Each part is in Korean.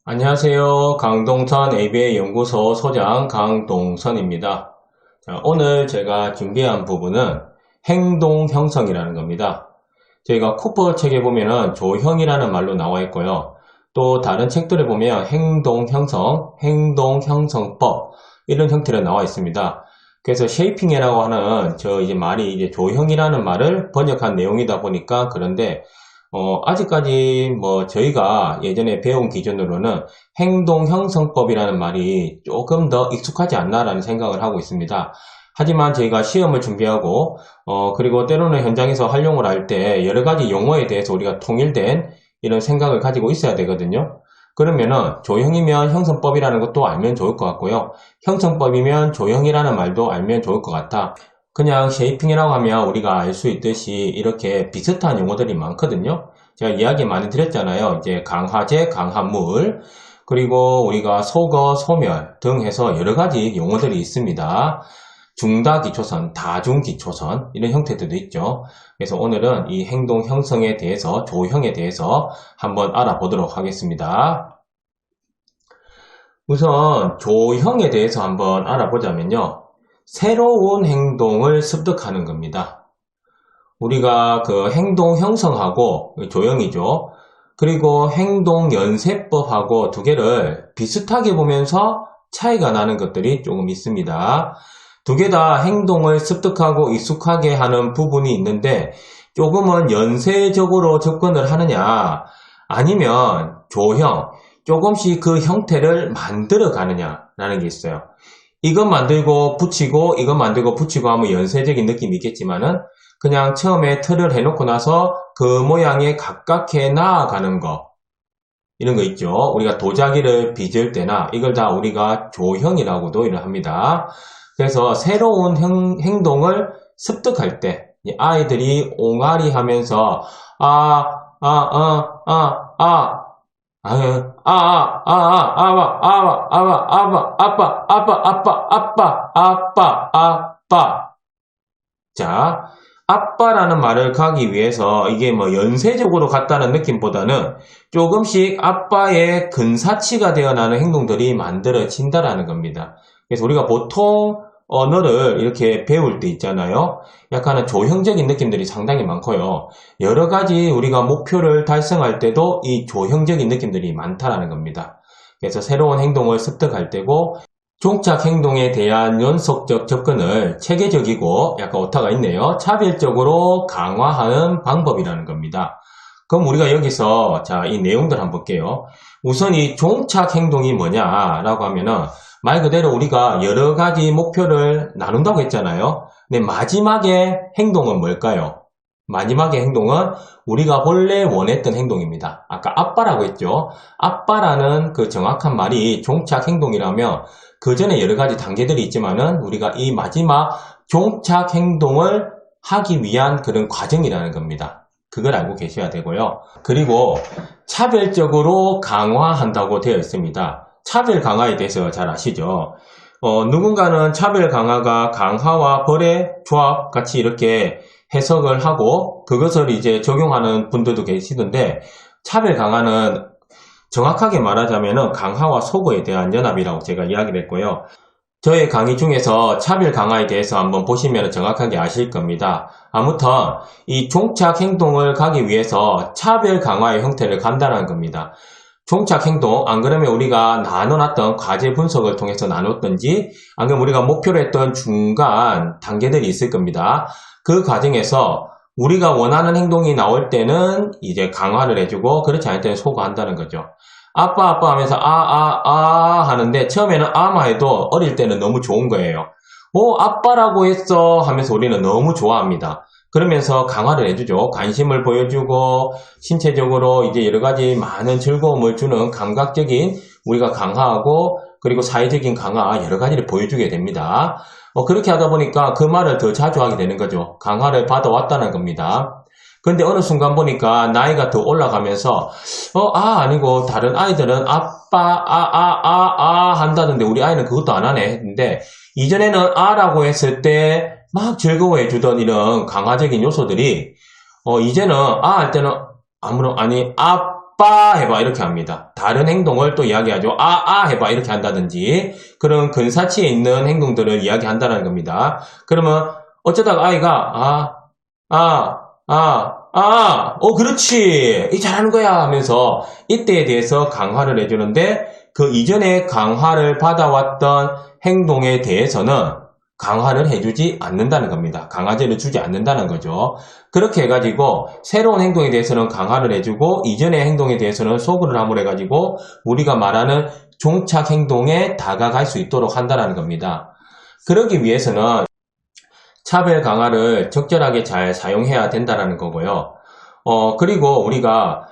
안녕하세요. 강동선 ABA 연구소 소장 강동선입니다. 자, 오늘 제가 준비한 부분은 행동 형성이라는 겁니다. 저희가 쿠퍼 책에 보면은 조형이라는 말로 나와 있고요. 또 다른 책들을 보면 행동 형성, 행동 형성법 이런 형태로 나와 있습니다. 그래서 쉐이핑이라고 하는 이제 말이 이제 조형이라는 말을 번역한 내용이다 보니까 그런데 아직까지 저희가 예전에 배운 기준으로는 행동 형성법이라는 말이 조금 더 익숙하지 않나라는 생각을 하고 있습니다. 하지만 저희가 시험을 준비하고, 그리고 때로는 현장에서 활용을 할 때 여러 가지 용어에 대해서 우리가 통일된 이런 생각을 가지고 있어야 되거든요. 그러면은 조형이면 형성법이라는 것도 알면 좋을 것 같고요. 형성법이면 조형이라는 말도 알면 좋을 것 같아. 그냥 쉐이핑이라고 하면 우리가 알 수 있듯이 이렇게 비슷한 용어들이 많거든요. 제가 이야기 많이 드렸잖아요. 이제 강화제, 강화물, 그리고 우리가 소거, 소멸 등 해서 여러 가지 용어들이 있습니다. 중다기초선, 다중기초선 이런 형태들도 있죠. 그래서 오늘은 이 행동 형성에 대해서, 조형에 대해서 한번 알아보도록 하겠습니다. 우선 조형에 대해서 한번 알아보자면요. 새로운 행동을 습득하는 겁니다. 우리가 그 행동 형성하고 조형이죠. 그리고 행동 연쇄법하고 두 개를 비슷하게 보면서 차이가 나는 것들이 조금 있습니다. 두 개 다 행동을 습득하고 익숙하게 하는 부분이 있는데 조금은 연쇄적으로 접근을 하느냐 아니면 조형, 조금씩 그 형태를 만들어 가느냐라는 게 있어요. 이것 만들고 붙이고 이것 만들고 붙이고 하면 연쇄적인 느낌이 있겠지만은 그냥 처음에 틀을 해놓고 나서 그 모양에 가깝게 나아가는 거 이런 거 있죠. 우리가 도자기를 빚을 때나 이걸 다 우리가 조형이라고도 이를 합니다. 그래서 새로운 행동을 습득할 때 아이들이 옹알이 하면서 아빠. 자, 아빠라는 말을 가기 위해서 이게 연쇄적으로 갔다는 느낌보다는 조금씩 아빠의 근사치가 되어나는 행동들이 만들어진다라는 겁니다. 그래서 우리가 보통 언어를 이렇게 배울 때 있잖아요. 약간은 조형적인 느낌들이 상당히 많고요. 여러 가지 우리가 목표를 달성할 때도 이 조형적인 느낌들이 많다라는 겁니다. 그래서 새로운 행동을 습득할 때고 종착 행동에 대한 연속적 접근을 체계적이고 약간 오타가 있네요. 차별적으로 강화하는 방법이라는 겁니다. 그럼 우리가 여기서 이 내용들 한번 볼게요. 우선 이 종착 행동이 뭐냐라고 하면은 말 그대로 우리가 여러 가지 목표를 나눈다고 했잖아요. 근데 마지막의 행동은 뭘까요? 마지막의 행동은 우리가 본래 원했던 행동입니다. 아까 아빠라고 했죠. 아빠라는 그 정확한 말이 종착 행동이라면 그 전에 여러 가지 단계들이 있지만은 우리가 이 마지막 종착 행동을 하기 위한 그런 과정이라는 겁니다. 그걸 알고 계셔야 되고요. 그리고 차별적으로 강화한다고 되어 있습니다. 차별 강화에 대해서 잘 아시죠? 누군가는 차별 강화가 강화와 벌의 조합 같이 이렇게 해석을 하고 그것을 이제 적용하는 분들도 계시던데 차별 강화는 정확하게 말하자면 강화와 소거에 대한 연합이라고 제가 이야기를 했고요. 저의 강의 중에서 차별 강화에 대해서 한번 보시면 정확하게 아실 겁니다. 아무튼 이 종착 행동을 가기 위해서 차별 강화의 형태를 간다는 겁니다. 종착 행동, 안 그러면 우리가 나눠놨던 과제 분석을 통해서 나눴던지, 안 그러면 우리가 목표로 했던 중간 단계들이 있을 겁니다. 그 과정에서 우리가 원하는 행동이 나올 때는 이제 강화를 해주고, 그렇지 않을 때는 소거한다는 거죠. 아빠 하면서 하는데, 처음에는 아마 해도 어릴 때는 너무 좋은 거예요. 아빠라고 했어 하면서 우리는 너무 좋아합니다. 그러면서 강화를 해주죠. 관심을 보여주고 신체적으로 이제 여러 가지 많은 즐거움을 주는 감각적인 우리가 강화하고 그리고 사회적인 강화 여러 가지를 보여주게 됩니다. 그렇게 하다 보니까 그 말을 더 자주 하게 되는 거죠. 강화를 받아왔다는 겁니다. 근데 어느 순간 보니까 나이가 더 올라가면서 아니고 다른 아이들은 아빠 한다는데 우리 아이는 그것도 안 하네 했는데 이전에는 아라고 했을 때 막 즐거워해 주던 이런 강화적인 요소들이 이제는 할 때는 아무런 아니 아빠 아빠 해봐 이렇게 합니다. 다른 행동을 또 이야기하죠. 아 해봐 이렇게 한다든지 그런 근사치에 있는 행동들을 이야기한다는 겁니다. 그러면 어쩌다가 아이가 그렇지 이 잘하는 거야 하면서 이때에 대해서 강화를 해주는데 그 이전에 강화를 받아왔던 행동에 대해서는 강화를 해주지 않는다는 겁니다. 강화제를 주지 않는다는 거죠. 그렇게 해가지고 새로운 행동에 대해서는 강화를 해주고 이전의 행동에 대해서는 소구를 함으로 해가지고 우리가 말하는 종착 행동에 다가갈 수 있도록 한다는 겁니다. 그러기 위해서는 차별 강화를 적절하게 잘 사용해야 된다는 거고요. 그리고 우리가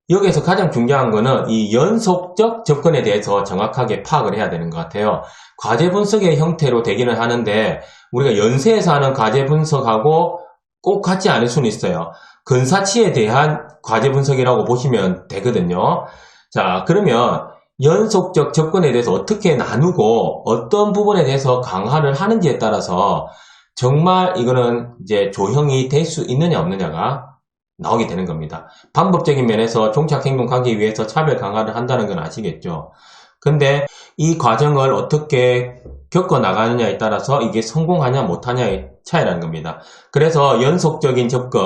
여기에서 가장 중요한 거는 이 연속적 접근에 대해서 정확하게 파악을 해야 되는 것 같아요. 과제 분석의 형태로 되기는 하는데 우리가 연세에서 하는 과제 분석하고 꼭 같지 않을 수는 있어요. 근사치에 대한 과제 분석이라고 보시면 되거든요. 자, 그러면 연속적 접근에 대해서 어떻게 나누고 어떤 부분에 대해서 강화를 하는지에 따라서 정말 이거는 이제 조형이 될 수 있느냐 없느냐가 나오게 되는 겁니다. 방법적인 면에서 종착 행동 가기 위해서 차별 강화를 한다는 건 아시겠죠? 근데 이 과정을 어떻게 겪어 나가느냐에 따라서 이게 성공하냐 못하냐의 차이라는 겁니다. 그래서 연속적인 접근,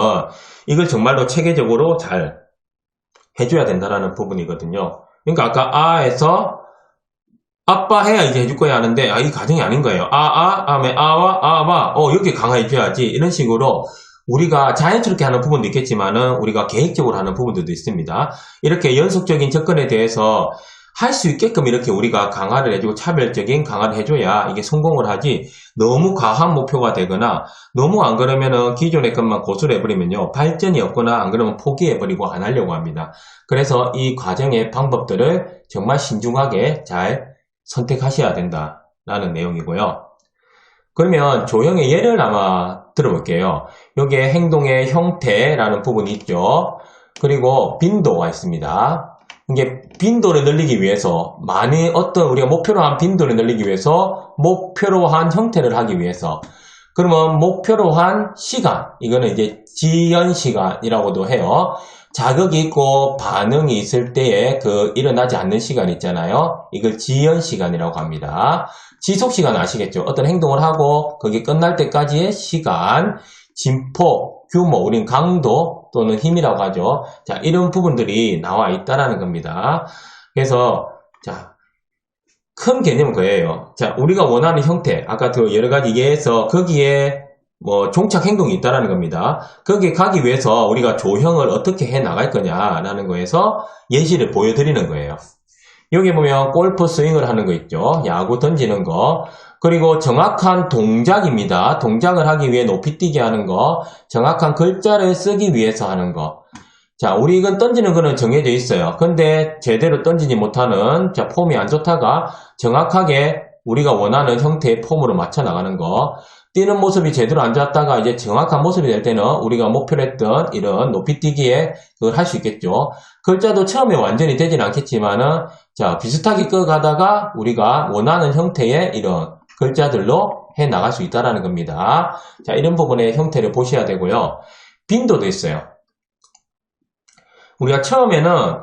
이걸 정말로 체계적으로 잘 해줘야 된다는 부분이거든요. 그러니까 아까 아에서 아빠 해야 이제 해줄 거야 하는데 이 과정이 아닌 거예요. 다음에 아와 아와 여기 강화해줘야지 이런 식으로 우리가 자연스럽게 하는 부분도 있겠지만은 우리가 계획적으로 하는 부분들도 있습니다. 이렇게 연속적인 접근에 대해서 할 수 있게끔 이렇게 우리가 강화를 해주고 차별적인 강화를 해줘야 이게 성공을 하지 너무 과한 목표가 되거나 너무 안 그러면은 기존의 것만 고수를 해버리면요 발전이 없거나 안 그러면 포기해버리고 안 하려고 합니다. 그래서 이 과정의 방법들을 정말 신중하게 잘 선택하셔야 된다라는 내용이고요. 그러면 조형의 예를 아마 들어볼게요. 여기에 행동의 형태라는 부분이 있죠. 그리고 빈도가 있습니다. 이게 빈도를 늘리기 위해서 어떤 우리가 목표로 한 빈도를 늘리기 위해서 목표로 한 형태를 하기 위해서 그러면 목표로 한 시간 이거는 이제 지연 시간이라고도 해요. 자극이 있고 반응이 있을 때에 일어나지 않는 시간 있잖아요. 이걸 지연 시간이라고 합니다. 지속 시간 아시겠죠? 어떤 행동을 하고 그게 끝날 때까지의 시간, 진폭, 규모, 우린 강도 또는 힘이라고 하죠. 자, 이런 부분들이 나와 있다라는 겁니다. 그래서 자, 큰 개념은 그예요. 자, 우리가 원하는 형태, 아까 여러 가지 예에서 거기에 종착 행동이 있다라는 겁니다. 거기에 가기 위해서 우리가 조형을 어떻게 해 나갈 거냐라는 거에서 예시를 보여드리는 거예요. 여기 보면 골프 스윙을 하는 거 있죠. 야구 던지는 거. 그리고 정확한 동작입니다. 동작을 하기 위해 높이 뛰게 하는 거. 정확한 글자를 쓰기 위해서 하는 거. 자, 우리 이건 던지는 거는 정해져 있어요. 근데 제대로 던지지 못하는 폼이 안 좋다가 정확하게 우리가 원하는 형태의 폼으로 맞춰 나가는 거. 뛰는 모습이 제대로 안 좋았다가 이제 정확한 모습이 될 때는 우리가 목표로 했던 이런 높이 뛰기에 그걸 할 수 있겠죠. 글자도 처음에 완전히 되진 않겠지만은 자, 비슷하게 끌어가다가 우리가 원하는 형태의 이런 글자들로 해 나갈 수 있다라는 겁니다. 자, 이런 부분의 형태를 보셔야 되고요. 빈도도 있어요. 우리가 처음에는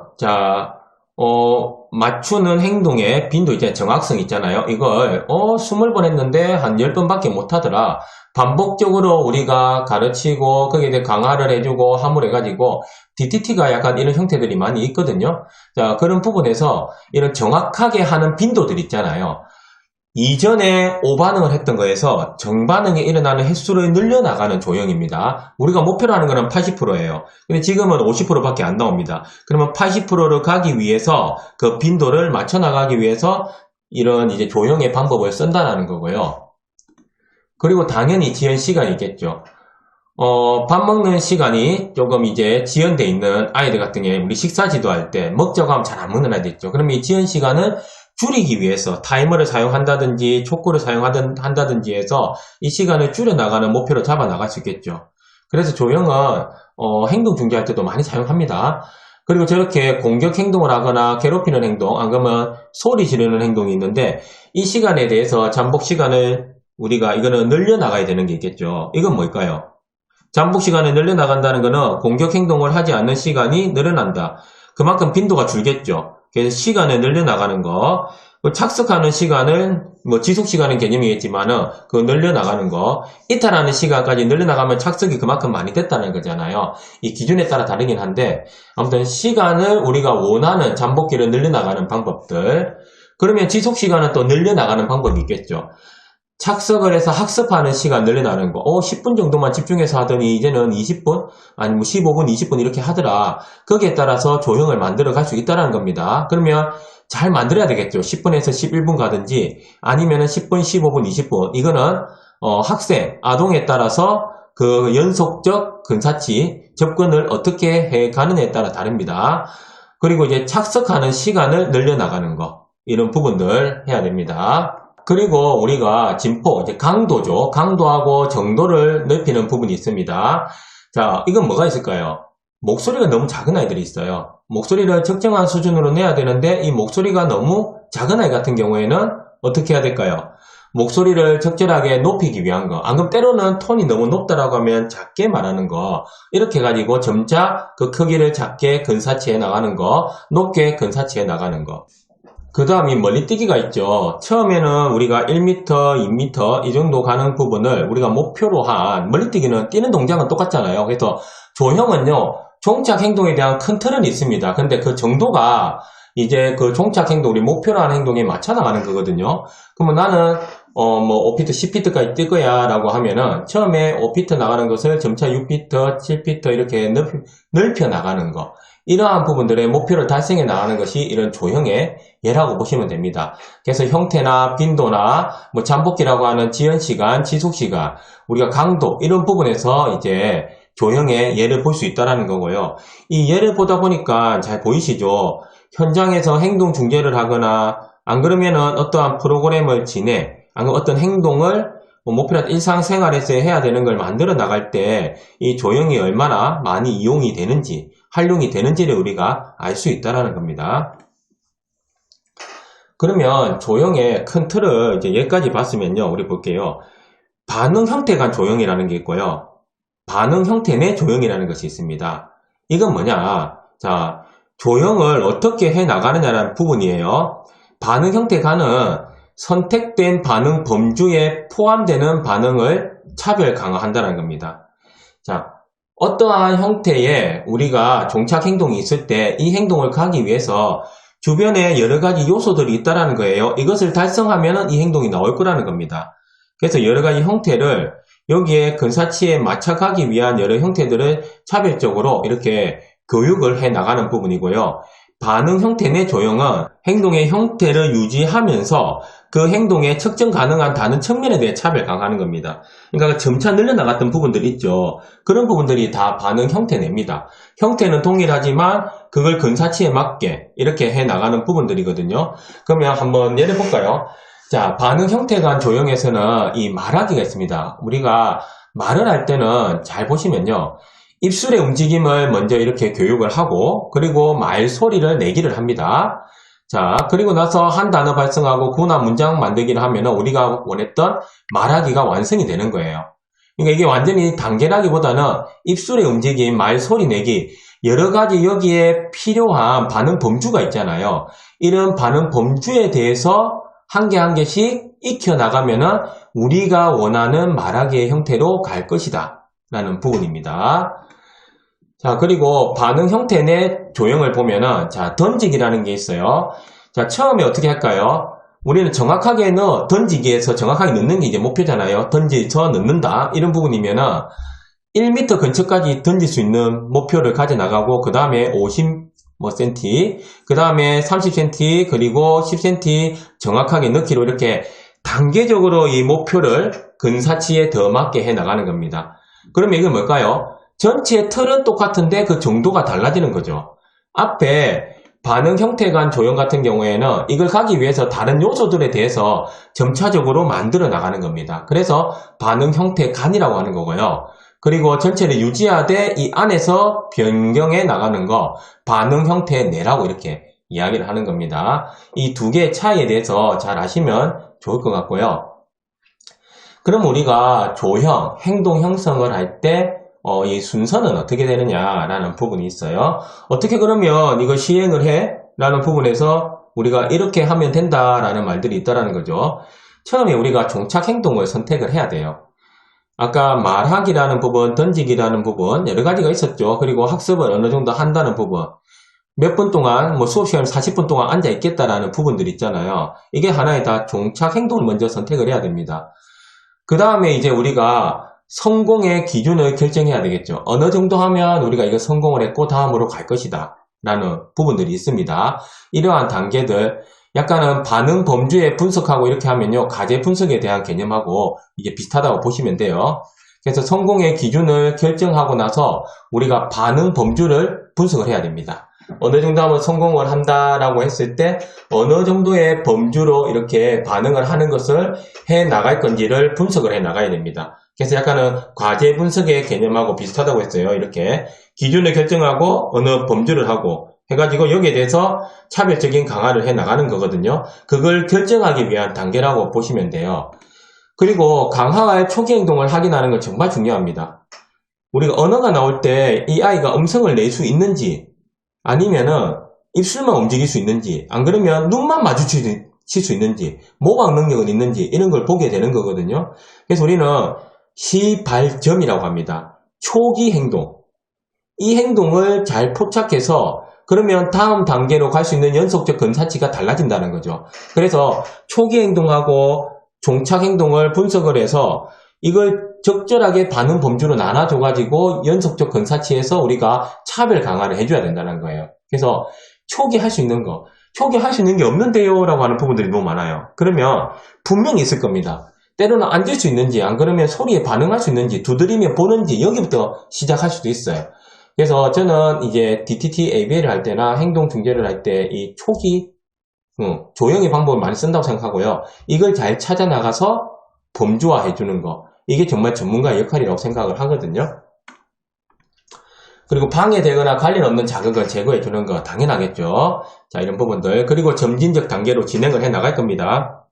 맞추는 행동의 빈도 있잖아요. 정확성 있잖아요. 이걸 20번 했는데 한 10번밖에 못하더라. 반복적으로 우리가 가르치고 거기에 대해 강화를 해주고 함을 해가지고 DTT가 약간 이런 형태들이 많이 있거든요. 자, 그런 부분에서 이런 정확하게 하는 빈도들 있잖아요. 이전에 오반응을 했던 거에서 정반응이 일어나는 횟수를 늘려나가는 조형입니다. 우리가 목표로 하는 거는 80%예요. 근데 지금은 50%밖에 안 나옵니다. 그러면 80%를 가기 위해서 그 빈도를 맞춰 나가기 위해서 이런 이제 조형의 방법을 쓴다는 거고요. 그리고 당연히 지연 시간이 있겠죠. 밥 먹는 시간이 조금 이제 지연돼 있는 아이들 같은 경우에 우리 식사 지도할 때 먹자고 하면 잘 안 먹는 아이들 있죠. 그러면 이 지연 시간을 줄이기 위해서 타이머를 사용한다든지 촉구를 사용한다든지 해서 이 시간을 줄여나가는 목표로 잡아 나갈 수 있겠죠. 그래서 조형은 행동 중지할 때도 많이 사용합니다. 그리고 저렇게 공격 행동을 하거나 괴롭히는 행동, 안 그러면 소리 지르는 행동이 있는데 이 시간에 대해서 잠복 시간을 우리가 이거는 늘려나가야 되는 게 있겠죠. 이건 뭘까요? 잠복 시간을 늘려나간다는 거는 공격 행동을 하지 않는 시간이 늘어난다. 그만큼 빈도가 줄겠죠. 그래서 시간을 늘려나가는 거, 착석하는 시간은 뭐 지속 시간은 개념이겠지만은 그 늘려나가는 거, 이탈하는 시간까지 늘려나가면 착석이 그만큼 많이 됐다는 거잖아요. 이 기준에 따라 다르긴 한데 아무튼 시간을 우리가 원하는 잠복기를 늘려나가는 방법들. 그러면 지속 시간은 또 늘려나가는 방법이 있겠죠. 착석을 해서 학습하는 시간 늘려나가는 거. 10분 정도만 집중해서 하더니 이제는 20분? 아니면 15분, 20분 이렇게 하더라. 거기에 따라서 조형을 만들어 갈 수 있다는 겁니다. 그러면 잘 만들어야 되겠죠. 10분에서 11분 가든지 아니면은 10분, 15분, 20분. 이거는 학생, 아동에 따라서 그 연속적 근사치 접근을 어떻게 해 가느냐에 따라 다릅니다. 그리고 이제 착석하는 시간을 늘려나가는 거. 이런 부분들 해야 됩니다. 그리고 우리가 진폭, 이제 강도죠. 강도하고 정도를 넓히는 부분이 있습니다. 자, 이건 뭐가 있을까요? 목소리가 너무 작은 아이들이 있어요. 목소리를 적정한 수준으로 내야 되는데 이 목소리가 너무 작은 아이 같은 경우에는 어떻게 해야 될까요? 목소리를 적절하게 높이기 위한 거. 안 그럼 때로는 톤이 너무 높다라고 하면 작게 말하는 거. 이렇게 해가지고 점차 그 크기를 작게 근사치해 나가는 거, 높게 근사치해 나가는 거. 그 다음이 멀리뛰기가 있죠. 처음에는 우리가 1m, 2m 이 정도 가는 부분을 우리가 목표로 한 멀리뛰기는 뛰는 동작은 똑같잖아요. 그래서 조형은요. 종착 행동에 대한 큰 틀은 있습니다. 근데 그 정도가 이제 그 종착 행동, 우리 목표로 하는 행동에 맞춰 나가는 거거든요. 그러면 나는 뭐 5피트, 10피트까지 뛸 거야 라고 하면은 처음에 5피트 나가는 것을 점차 6피트, 7피트 이렇게 넓혀 나가는 거. 이러한 부분들의 목표를 달성해 나가는 것이 이런 조형의 예라고 보시면 됩니다. 그래서 형태나 빈도나 뭐 잠복기라고 하는 지연시간, 지속시간, 우리가 강도 이런 부분에서 이제 조형의 예를 볼 수 있다는 거고요. 이 예를 보다 보니까 잘 보이시죠? 현장에서 행동 중재를 하거나 안 그러면은 어떠한 프로그램을 진행, 안 그러면 어떤 행동을 목표로 일상생활에서 해야 되는 걸 만들어 나갈 때 이 조형이 얼마나 많이 이용이 되는지, 활용이 되는지를 우리가 알 수 있다는 겁니다. 그러면 조형의 큰 틀을 이제 여기까지 봤으면요. 우리 볼게요. 반응 형태 간 조형이라는 게 있고요. 반응 형태 내 조형이라는 것이 있습니다. 이건 뭐냐? 자, 조형을 어떻게 해 나가느냐라는 부분이에요. 반응 형태 간은 선택된 반응 범주에 포함되는 반응을 차별 강화한다는 겁니다. 자, 어떠한 형태의 우리가 종착 행동이 있을 때 이 행동을 가기 위해서 주변에 여러 가지 요소들이 있다는 거예요. 이것을 달성하면 이 행동이 나올 거라는 겁니다. 그래서 여러 가지 형태를 여기에 근사치에 맞춰가기 위한 여러 형태들을 차별적으로 이렇게 교육을 해 나가는 부분이고요. 반응 형태 내 조형은 행동의 형태를 유지하면서 그 행동에 측정 가능한 다른 측면에 대해 차별 강화하는 겁니다. 그러니까 점차 늘려나갔던 부분들이 있죠. 그런 부분들이 다 반응 형태 내입니다. 형태는 동일하지만 그걸 근사치에 맞게 이렇게 해 나가는 부분들이거든요. 그러면 한번 예를 볼까요? 자, 반응 형태 간 조형에서는 이 말하기가 있습니다. 우리가 말을 할 때는 잘 보시면요. 입술의 움직임을 먼저 이렇게 교육을 하고 그리고 말소리를 내기를 합니다. 자, 그리고 나서 한 단어 발성하고 구나 문장 만들기를 하면 우리가 원했던 말하기가 완성이 되는 거예요. 그러니까 이게 완전히 단계라기보다는 입술의 움직임, 말소리 내기 여러 가지 여기에 필요한 반응 범주가 있잖아요. 이런 반응 범주에 대해서 한 개 한 개씩 익혀나가면 우리가 원하는 말하기의 형태로 갈 것이다 라는 부분입니다. 자, 그리고 반응 형태 내 조형을 보면은, 자, 던지기라는 게 있어요. 자, 처음에 어떻게 할까요? 우리는 정확하게 던지기에서 정확하게 넣는 게 이제 목표잖아요. 던지서 넣는다. 이런 부분이면은, 1m 근처까지 던질 수 있는 목표를 가져 나가고, 그 다음에 50cm, 그 다음에 30cm, 그리고 10cm 정확하게 넣기로 이렇게 단계적으로 이 목표를 근사치에 더 맞게 해 나가는 겁니다. 그러면 이건 뭘까요? 전체의 틀은 똑같은데 그 정도가 달라지는 거죠. 앞에 반응 형태 간 조형 같은 경우에는 이걸 가기 위해서 다른 요소들에 대해서 점차적으로 만들어 나가는 겁니다. 그래서 반응 형태 간이라고 하는 거고요. 그리고 전체를 유지하되 이 안에서 변경해 나가는 거 반응 형태 내라고 이렇게 이야기를 하는 겁니다. 이 두 개의 차이에 대해서 잘 아시면 좋을 것 같고요. 그럼 우리가 조형, 행동 형성을 할 때 이 순서는 어떻게 되느냐라는 부분이 있어요. 어떻게 그러면 이걸 시행을 해? 라는 부분에서 우리가 이렇게 하면 된다라는 말들이 있다라는 거죠. 처음에 우리가 종착 행동을 선택을 해야 돼요. 아까 말하기라는 부분, 던지기라는 부분 여러 가지가 있었죠. 그리고 학습을 어느 정도 한다는 부분. 몇 분 동안, 수업 시간 40분 동안 앉아 있겠다라는 부분들 있잖아요. 이게 하나의 다 종착 행동을 먼저 선택을 해야 됩니다. 그 다음에 이제 우리가 성공의 기준을 결정해야 되겠죠. 어느 정도 하면 우리가 이거 성공을 했고 다음으로 갈 것이다 라는 부분들이 있습니다. 이러한 단계들 약간은 반응 범주에 분석하고 이렇게 하면요, 가제 분석에 대한 개념하고 이게 비슷하다고 보시면 돼요. 그래서 성공의 기준을 결정하고 나서 우리가 반응 범주를 분석을 해야 됩니다. 어느 정도 하면 성공을 한다라고 했을 때 어느 정도의 범주로 이렇게 반응을 하는 것을 해 나갈 건지를 분석을 해 나가야 됩니다. 그래서 약간은 과제 분석의 개념하고 비슷하다고 했어요. 이렇게 기준을 결정하고 어느 범주를 하고 해가지고 여기에 대해서 차별적인 강화를 해 나가는 거거든요. 그걸 결정하기 위한 단계라고 보시면 돼요. 그리고 강화의 초기 행동을 확인하는 건 정말 중요합니다. 우리가 언어가 나올 때 이 아이가 음성을 낼 수 있는지 아니면은 입술만 움직일 수 있는지 안 그러면 눈만 마주칠 수 있는지 모방 능력은 있는지 이런 걸 보게 되는 거거든요. 그래서 우리는 시발점이라고 합니다. 초기 행동. 이 행동을 잘 포착해서 그러면 다음 단계로 갈 수 있는 연속적 근사치가 달라진다는 거죠. 그래서 초기 행동하고 종착 행동을 분석을 해서 이걸 적절하게 반응 범주로 나눠줘가지고 연속적 근사치에서 우리가 차별 강화를 해줘야 된다는 거예요. 그래서 초기 할 수 있는 거, 초기 할 수 있는 게 없는데요 라고 하는 부분들이 너무 많아요. 그러면 분명히 있을 겁니다. 때로는 앉을 수 있는지 안 그러면 소리에 반응할 수 있는지 두드리며 보는지 여기부터 시작할 수도 있어요. 그래서 저는 이제 DTT ABA를 할 때나 행동 중재를 할 때 이 초기 조형의 방법을 많이 쓴다고 생각하고요. 이걸 잘 찾아 나가서 범주화 해주는 거, 이게 정말 전문가의 역할이라고 생각을 하거든요. 그리고 방해되거나 관련 없는 자극을 제거해 주는 거 당연하겠죠. 자, 이런 부분들. 그리고 점진적 단계로 진행을 해 나갈 겁니다.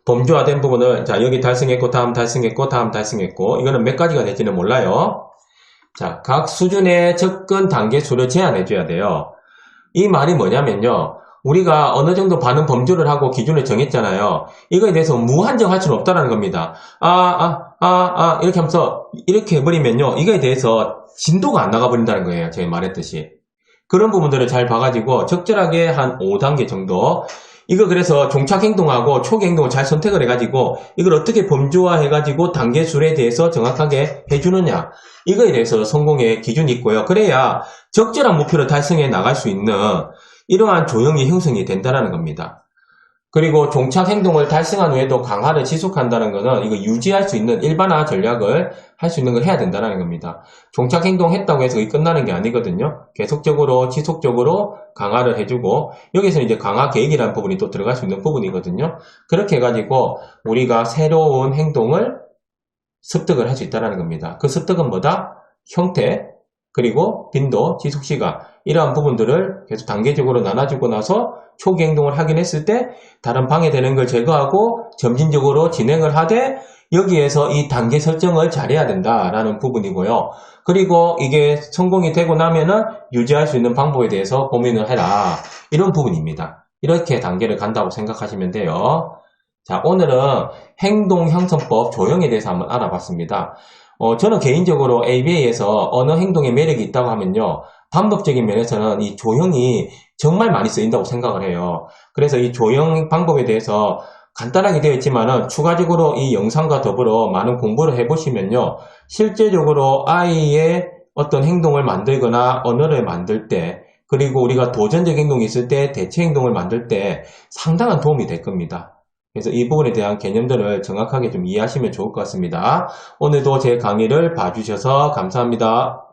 범주화된 부분은 자, 여기 달성했고 다음 달성했고 다음 달성했고 이거는 몇 가지가 될지는 몰라요. 자, 각 수준의 접근 단계 수를 제한해 줘야 돼요. 이 말이 뭐냐면요, 우리가 어느 정도 반응 범주를 하고 기준을 정했잖아요. 이거에 대해서 무한정할 수는 없다는 겁니다. 이렇게 하면서 이렇게 해버리면요, 이거에 대해서 진도가 안 나가 버린다는 거예요. 제가 말했듯이. 그런 부분들을 잘 봐가지고 적절하게 한 5단계 정도, 이거 그래서 종착 행동하고 초기 행동을 잘 선택을 해가지고 이걸 어떻게 범주화 해가지고 단계술에 대해서 정확하게 해주느냐, 이거에 대해서 성공의 기준이 있고요. 그래야 적절한 목표를 달성해 나갈 수 있는 이러한 조형이 형성이 된다는 겁니다. 그리고 종착 행동을 달성한 후에도 강화를 지속한다는 것은 이거 유지할 수 있는 일반화 전략을 할 수 있는 걸 해야 된다는 겁니다. 종착 행동 했다고 해서 이게 끝나는 게 아니거든요. 계속적으로 지속적으로 강화를 해주고 여기서는 이제 강화 계획이라는 부분이 또 들어갈 수 있는 부분이거든요. 그렇게 해가지고 우리가 새로운 행동을 습득을 할 수 있다는 겁니다. 그 습득은 뭐다? 형태, 그리고 빈도, 지속시간, 이러한 부분들을 계속 단계적으로 나눠주고 나서 초기 행동을 하긴 했을 때 다른 방해되는 걸 제거하고 점진적으로 진행을 하되 여기에서 이 단계 설정을 잘해야 된다라는 부분이고요. 그리고 이게 성공이 되고 나면은 유지할 수 있는 방법에 대해서 고민을 해라, 이런 부분입니다. 이렇게 단계를 간다고 생각하시면 돼요. 자, 오늘은 행동 형성법 조형에 대해서 한번 알아봤습니다. 저는 개인적으로 ABA에서 언어 행동의 매력이 있다고 하면요, 방법적인 면에서는 이 조형이 정말 많이 쓰인다고 생각을 해요. 그래서 이 조형 방법에 대해서 간단하게 되어 있지만은 추가적으로 이 영상과 더불어 많은 공부를 해보시면요, 실제적으로 아이의 어떤 행동을 만들거나 언어를 만들 때, 그리고 우리가 도전적 행동이 있을 때 대체 행동을 만들 때 상당한 도움이 될 겁니다. 그래서 이 부분에 대한 개념들을 정확하게 좀 이해하시면 좋을 것 같습니다. 오늘도 제 강의를 봐주셔서 감사합니다.